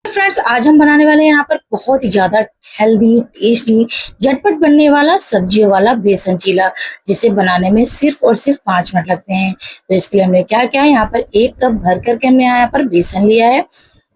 Friends, आज हम बनाने वाले हैं यहाँ पर बहुत ही ज्यादा हेल्दी, टेस्टी, झटपट बनने वाला सब्जियों वाला बेसन चीला, जिसे बनाने में सिर्फ और सिर्फ 5 मिनट लगते हैं। तो इसके लिए हमने क्या क्या है, यहाँ पर 1 कप भर करके हमने यहाँ पर बेसन लिया है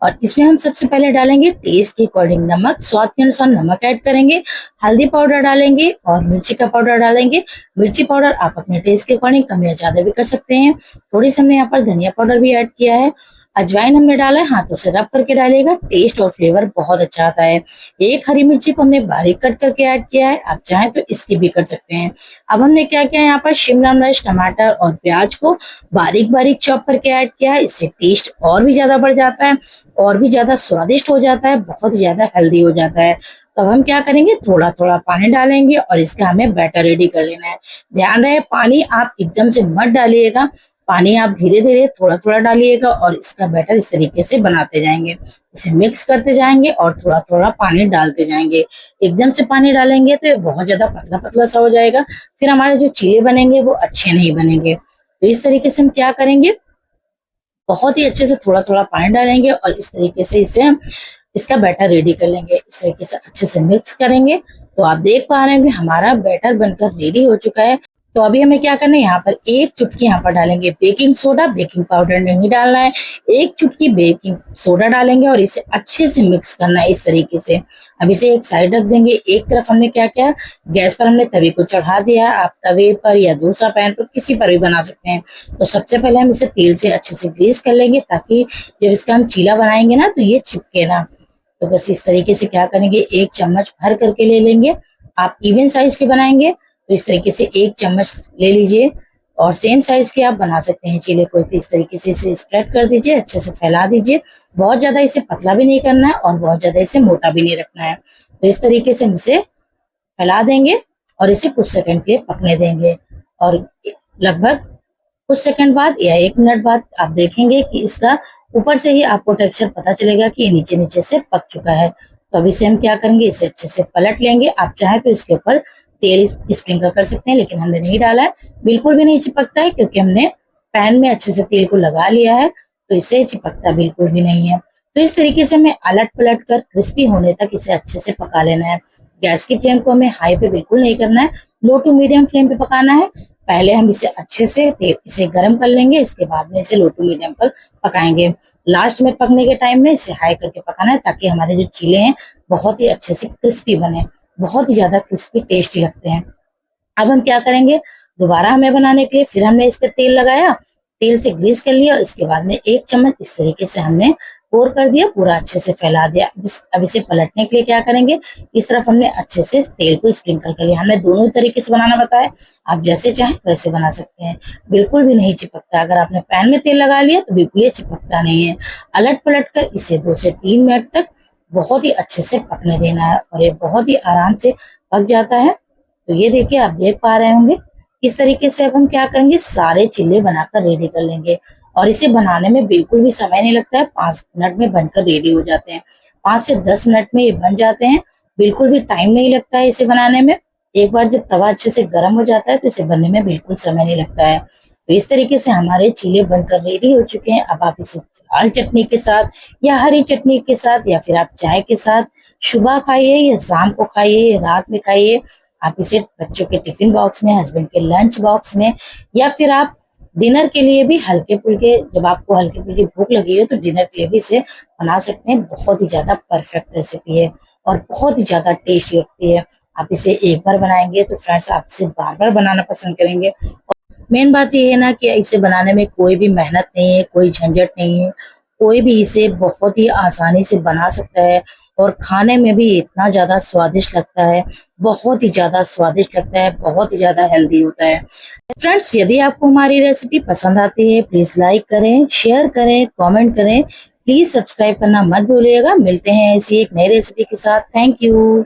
और इसमें हम सबसे पहले डालेंगे टेस्ट के अकॉर्डिंग नमक, स्वाद के अनुसार नमक ऐड करेंगे, हल्दी पाउडर डालेंगे और मिर्ची का पाउडर डालेंगे। मिर्ची पाउडर आप अपने टेस्ट के अकॉर्डिंग कम या ज्यादा भी कर सकते हैं। थोड़ी सी हमने यहाँ पर धनिया पाउडर भी ऐड किया है। अजवाइन हमने डाला है, हाथों से रब करके डालेगा, टेस्ट और फ्लेवर बहुत अच्छा आता है। 1 हरी मिर्ची को हमने बारीक कट करके ऐड किया है, आप चाहें तो इसकी भी कर सकते हैं। अब हमने क्या किया है, यहाँ पर शिमला मिर्च, टमाटर और प्याज को बारीक बारीक चॉप करके ऐड किया है। इससे टेस्ट और भी ज्यादा बढ़ जाता है और भी ज्यादा स्वादिष्ट हो जाता है, बहुत ही ज्यादा हेल्दी हो जाता है। तो अब हम क्या करेंगे, थोड़ा थोड़ा पानी डालेंगे और इसका हमें बैटर रेडी कर लेना है। ध्यान रहे, पानी आप एकदम से मत डालिएगा, पानी आप धीरे धीरे थोड़ा थोड़ा डालिएगा और इसका बैटर इस तरीके से बनाते जाएंगे। इसे मिक्स करते जाएंगे और थोड़ा थोड़ा पानी डालते जाएंगे। एकदम से पानी डालेंगे तो ये बहुत ज्यादा पतला पतला सा हो जाएगा, फिर हमारे जो चीले बनेंगे वो अच्छे नहीं बनेंगे। तो इस तरीके से हम क्या करेंगे, बहुत ही अच्छे से थोड़ा थोड़ा पानी डालेंगे और इस तरीके से इसे हम इसका बैटर रेडी कर लेंगे। इस तरीके से अच्छे से मिक्स करेंगे। तो आप देख पा रहे हैं कि हमारा बैटर बनकर रेडी हो चुका है। तो अभी हमें क्या करना है, यहाँ पर 1 चुटकी यहाँ पर डालेंगे बेकिंग सोडा, बेकिंग पाउडर नहीं डालना है। 1 चुटकी बेकिंग सोडा डालेंगे और इसे अच्छे से मिक्स करना है इस तरीके से। अब इसे एक साइड रख देंगे। एक तरफ हमने क्या किया, गैस पर हमने तवे को चढ़ा दिया। आप तवे पर या दूसरा पैन पर किसी पर भी बना सकते हैं। तो सबसे पहले हम इसे तेल से अच्छे से ग्रीस कर लेंगे, ताकि जब इसका हम चीला बनाएंगे ना तो ये चिपके ना। तो बस इस तरीके से क्या करेंगे, 1 चम्मच भर करके ले लेंगे। आप इवन साइज के बनाएंगे तो इस तरीके से 1 चम्मच ले लीजिए और सेम साइज के आप बना सकते हैं चीले को। तो इस तरीके से इसे स्प्रेड कर दीजिए, अच्छे से फैला दीजिए। बहुत ज्यादा इसे पतला भी नहीं करना है और बहुत ज्यादा इसे मोटा भी नहीं रखना है। तो इस तरीके से हम इसे फैला देंगे और इसे कुछ सेकंड के लिए पकने देंगे। और लगभग कुछ सेकंड बाद या 1 मिनट बाद आप देखेंगे कि इसका ऊपर से ही आपको टेक्सचर पता चलेगा कि ये नीचे नीचे से पक चुका है। तो अभी से हम क्या करेंगे, इसे अच्छे से पलट लेंगे। आप चाहे तो इसके ऊपर तेल स्प्रिंकल कर सकते हैं, लेकिन हमने नहीं डाला है। बिल्कुल भी नहीं चिपकता है क्योंकि हमने पैन में अच्छे से तेल को लगा लिया है, तो इसे चिपकता बिल्कुल भी नहीं है। तो इस तरीके से हमें अलट पलट कर क्रिस्पी होने तक इसे अच्छे से पका लेना है। गैस की फ्लेम को हमें हाई पे बिल्कुल नहीं करना है, लो टू मीडियम फ्लेम पे पकाना है। पहले हम इसे अच्छे से इसे गर्म कर लेंगे, इसके बाद में इसे लो टू मीडियम पर पकाएंगे। लास्ट में पकने के टाइम में इसे हाई करके पकाना है, ताकि हमारे जो चीले हैं बहुत ही अच्छे से क्रिस्पी बने, बहुत ही ज्यादा क्रिस्पी टेस्टी लगते हैं। अब हम क्या करेंगे, दोबारा हमें बनाने के लिए फिर हमने इस पे तेल लगाया, तेल से ग्रीस कर लिया। इसके बाद में 1 चम्मच इस तरीके से हमने पोर कर दिया, पूरा अच्छे से फैला दिया। अब इसे पलटने के लिए क्या करेंगे, इस तरफ हमने अच्छे से तेल को स्प्रिंकल कर लिया। हमने दोनों तरीके से बनाना बताया, आप जैसे चाहें वैसे बना सकते हैं। बिल्कुल भी नहीं चिपकता, अगर आपने पैन में तेल लगा लिया तो बिल्कुल ये चिपकता नहीं है। अलट पलट कर इसे 2 से 3 मिनट तक बहुत ही अच्छे से पकने देना है और ये बहुत ही आराम से पक जाता है। तो ये देखिए, आप देख पा रहे होंगे इस तरीके से। अब हम क्या करेंगे, सारे चिल्ले बनाकर रेडी कर लेंगे और इसे बनाने में बिल्कुल भी समय नहीं लगता है। 5 मिनट में बनकर रेडी हो जाते हैं, 5 से 10 मिनट में ये बन जाते हैं। बिल्कुल भी टाइम नहीं लगता है इसे बनाने में। एक बार जब तवा अच्छे से गर्म हो जाता है तो इसे बनने में बिल्कुल समय नहीं लगता है। तो इस तरीके से हमारे चीले बनकर रेडी हो चुके हैं। अब आप इसे लाल चटनी के साथ या हरी चटनी के साथ या फिर आप चाय के साथ सुबह खाइए या शाम को खाइए या रात में खाइए। आप इसे बच्चों के टिफिन बॉक्स में, हस्बैंड के लंच बॉक्स में, या फिर आप डिनर के लिए भी हल्के फुल्के, जब आपको हल्की फुल्की भूख लगी हो तो डिनर के लिए भी इसे बना सकते हैं। बहुत ही ज्यादा परफेक्ट रेसिपी है और बहुत ही ज्यादा टेस्टी लगती है। आप इसे एक बार बनाएंगे तो फ्रेंड्स आप इसे बार बार बनाना पसंद करेंगे। मेन बात ये है ना कि इसे बनाने में कोई भी मेहनत नहीं है, कोई झंझट नहीं है। कोई भी इसे बहुत ही आसानी से बना सकता है और खाने में भी इतना ज्यादा स्वादिष्ट लगता है, बहुत ही ज्यादा स्वादिष्ट लगता है, बहुत ही ज्यादा हेल्दी होता है। फ्रेंड्स, यदि आपको हमारी रेसिपी पसंद आती है प्लीज लाइक करें, शेयर करें, कमेंट करें। प्लीज सब्सक्राइब करना मत भूलिएगा। मिलते हैं ऐसी एक नई रेसिपी के साथ। Thank you.